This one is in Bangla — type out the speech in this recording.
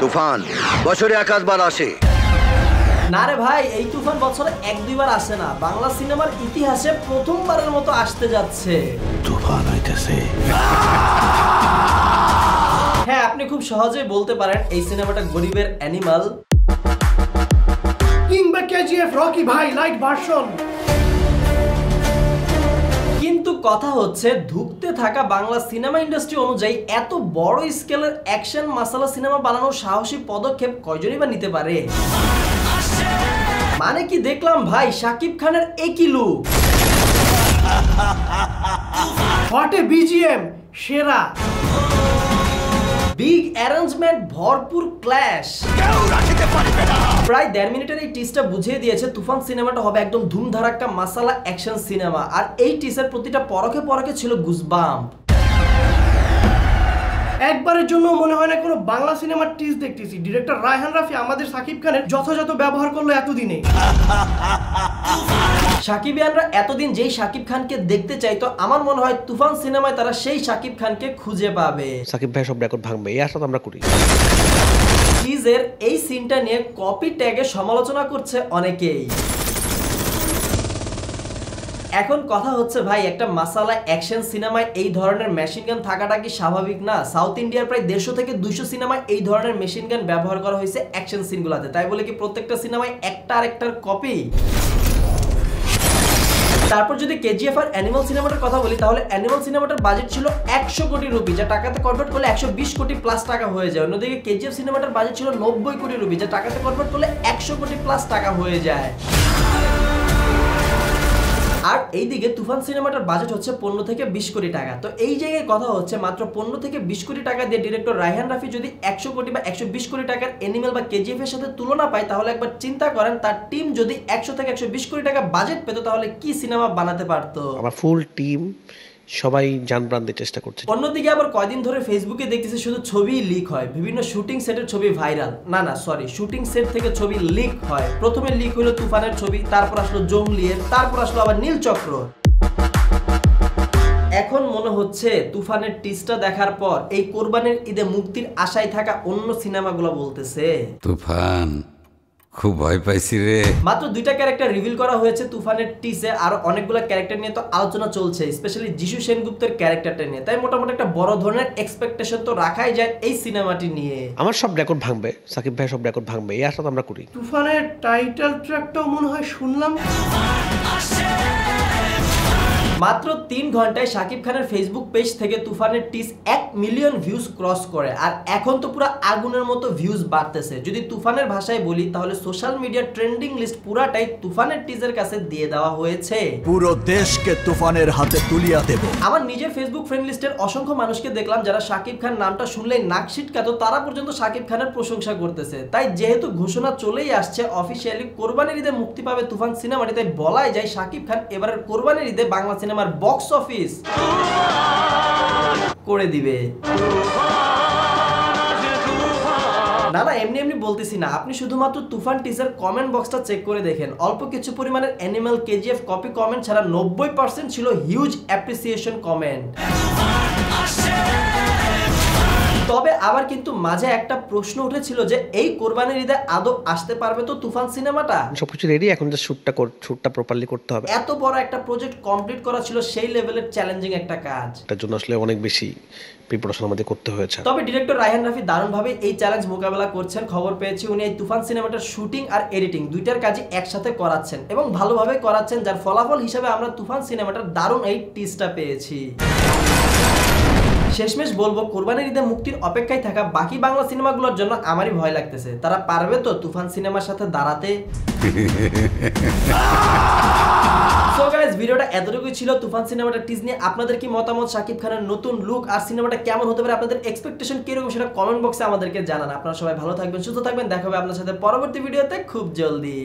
তুফান বছরে একাধবার আসে। না রে ভাই, এই তুফান বছরে এক দুইবার আসে না, বাংলা সিনেমার ইতিহাসে প্রথমবারের মতো আসতে যাচ্ছে। তুফান হইতেছে। হ্যাঁ, আপনি খুব সহজেই বলতে পারেন এই সিনেমাটা গরিবের অ্যানিমাল কিংবা কেজিএফ রকি ভাই লাইট ভার্সন। কিন্তু কথা হচ্ছে, ধুঁকতে থাকা বাংলা সিনেমা ইন্ডাস্ট্রি অনুযায়ী এত বড় স্কেলের অ্যাকশন মাসালা সিনেমা বানানোর সাহসী পদক্ষেপ কয়জনই বা নিতে পারে? মানে কি দেখলাম ভাই, শাকিব খানের একই লুক, হটে বিজিএম সেরা, বিগ অ্যারেঞ্জমেন্ট, ভরপুর ক্ল্যাশ। প্রায় 1.5 মিনিটের এই টিজটা বুঝিয়ে দিয়েছে তুফান সিনেমাটা হবে একদম ধুমধারাক্কা মাসালা অ্যাকশন সিনেমা। আর এই টিজের প্রতিটা পরকে পরকে ছিল গুজবাম্প। একবারের জন্য মনে হয় না কোনো বাংলা সিনেমার টিজ দেখতেছি। ডিরেক্টর রায়হান রাফি আমাদের সাকিব খানের যথাযথ ব্যবহার করলো এতদিনে। সাকিবিয়ানরা এতদিন যেই শাকিব খানকে দেখতে চাইতো, আমার মনে হয় তুফান সিনেমায় তারা সেই শাকিব খানকে খুঁজে পাবে। সাকিব ভাই সব রেকর্ড ভাঙবে, এই আশা তো আমরা করি। টিজের এই সিনটা নিয়ে কপি ট্যাগে সমালোচনা করছে অনেকেই। এখন কথা হচ্ছে ভাই, একটা মাসালা অ্যাকশন সিনেমায় এই ধরনের মেশিন গান থাকাটা কি স্বাভাবিক না? সাউথ ইন্ডিয়ার প্রায় 150 থেকে 200 সিনেমায় এই ধরনের মেশিন গান ব্যবহার করা হয়েছে অ্যাকশন সিনগুলোতে। তাই বলে কি প্রত্যেকটা সিনেমায় একটা আরেকটার কপি? তারপর যদি কেজিএফ আর অ্যানিমাল সিনেমাটার কথা বলি, তাহলে অ্যানিমাল সিনেমাটার বাজেট ছিল 100 কোটি রুপি, যা টাকাতে কনভার্ট করলে 120 কোটি প্লাস টাকা হয়ে যায়। অন্যদিকে কেজিএফ সিনেমাটার বাজেট ছিল 90 কোটি রুপি, যা টাকাতে কনভার্ট করলে 100 কোটি প্লাস টাকা হয়ে যায়। আর এইদিকে তুফান সিনেমাটার বাজেট হচ্ছে 15 থেকে 20 কোটি টাকা। তো এই জায়গায় কথা হচ্ছে, মাত্র 15 থেকে 20 কোটি টাকা দিয়ে ডিরেক্টর রায়হান রাফি যদি 100 কোটি বা 120 কোটি টাকার অ্যানিমাল বা কেজিএফ এর সাথে তুলনা পায়, তাহলে একবার চিন্তা করেন তার টিম যদি 100 থেকে 120 কোটি টাকা বাজেট পেত, তাহলে কি সিনেমা বানাতে পারতো। আমার ফুল টিম সবাই জান প্রাণ দিয়ে চেষ্টা করছে। অন্যদিকে আবার কয়দিন ধরে ফেসবুকে দেখতেছি শুধু ছবি লিক হয়, বিভিন্ন শুটিং সেটের ছবি ভাইরাল, শুটিং সেট থেকে ছবি লিক হয়। প্রথমে লিক হলো তুফানের ছবি, তারপর আসলো জঙ্গলিয়ের, তারপর আসলো আবার নীলচক্র। এখন মনে হচ্ছে তুফানের টিজটা দেখার পর এই কোরবানির ঈদে মুক্তির আশায় থাকা অন্য সিনেমাগুলো বলতেছে, তুফান খুব ভয় পাইছি রে। মাত্র 2টা ক্যারেক্টার রিভিল করা হয়েছে তুফানের টিজে, আর অনেকগুলো ক্যারেক্টার নিয়ে তো আলোচনা চলছে, স্পেশালি যিশু সেনগুপ্তের ক্যারেক্টারটা নিয়ে। তাই মোটামুটি একটা বড় ধরনের এক্সপেকটেশন তো রাখাই যায় এই সিনেমাটি নিয়ে। আমার সব রেকর্ড ভাঙবে, সাকিব ভাই সব রেকর্ড ভাঙবে, এই আশা তো আমরা করি। তুফানের টাইটেল ট্র্যাকটাও মনে হয় শুনলাম। মাত্র 3 ঘন্টায় শাকিব খানের ফেসবুক পেজ থেকে তুফানের টিজ 1 মিলিয়ন ভিউজ ক্রস করে, আর এখন তো পুরো আগুনের মতো ভিউজ বাড়তেছে। যদি তুফানের ভাষায় বলি, তাহলে সোশ্যাল মিডিয়া ট্রেন্ডিং লিস্ট পুরাটাই তুফানের টিজের কাছে দিয়ে দেওয়া হয়েছে। পুরো দেশকে তুফানের হাতে তুলিয়া দেব। আমার নিজের ফেসবুক ফ্রেন্ড লিস্টের অসংখ্য মানুষকে দেখলাম যারা শাকিব খান নামটা শুনলেই নাক সিটকাতো, তারা পর্যন্ত শাকিব খানের প্রশংসা করতেছে। তাই যেহেতু ঘোষণা চলেই আসছে অফিসিয়ালি কোরবানির ঈদে মুক্তি পাবে তুফান সিনেমাটি, তাই বলাই যায় শাকিব খান এবারের কোরবানির ঈদে বাংলা সিনেমার বক্স অফিস করে দিবে। না এমনি এমনি বলতেছি না, আপনি শুধুমাত্র তুফান টিজার কমেন্ট বক্সটা চেক করে দেখেন। অল্প কিছু পরিমাণের অ্যানিমাল কেজিএফ কপি কমেন্ট ছাড়া 90% ছিল হিউজ অ্যাপ্রিসিয়েশন কমেন্ট। তবে আবার কিন্তু মাঝে একটা প্রশ্ন উঠেছিল যে এই কোরবানির ঈদে আদৌ আসতে পারবে তো তুফান সিনেমাটা? সবকিছু রেডি, এখন যে শুটটা প্রপারলি করতে হবে। এত বড় একটা প্রজেক্ট কমপ্লিট করা ছিল সেই লেভেলের চ্যালেঞ্জিং একটা কাজ, এটার জন্য আসলে অনেক বেশি প্রিপারেশন আমাদের করতে হয়েছে। তবে ডিরেক্টর রায়হান রাফি দারুণভাবে এই চ্যালেঞ্জ মোকাবেলা করছেন। খবর পেয়েছি উনি এই তুফান সিনেমাটার শুটিং আর এডিটিং দুইটার কাজই একসাথে করাচ্ছেন এবং ভালোভাবে করাচ্ছেন, যার ফলাফল হিসেবে আমরা তুফান সিনেমাটার দারুণ এই টিজটা পেয়েছি। শেষমেশ বলবো, কোরবানির ঈদে মুক্তির অপেক্ষায় থাকা বাকি বাংলা সিনেমাগুলোর জন্য আমারই ভয় লাগতেছে, তারা পারবে তো তুফান সিনেমার সাথে দাঁড়াতে? সো গাইস, ভিডিওটা এতটুকুই ছিল তুফান সিনেমাটার টিজ নিয়ে। আপনাদের কি মতামত? শাকিব খানের নতুন লুক আর সিনেমাটা কেমন হতে পারে? আপনাদের এক্সপেকটেশন কিরকম সেটা কমেন্ট বক্সে আমাদেরকে জানান। আপনারা সবাই ভালো থাকবেন, সুস্থ থাকবেন, দেখা হবে আপনার সাথে পরবর্তী ভিডিওতে খুব জলদি।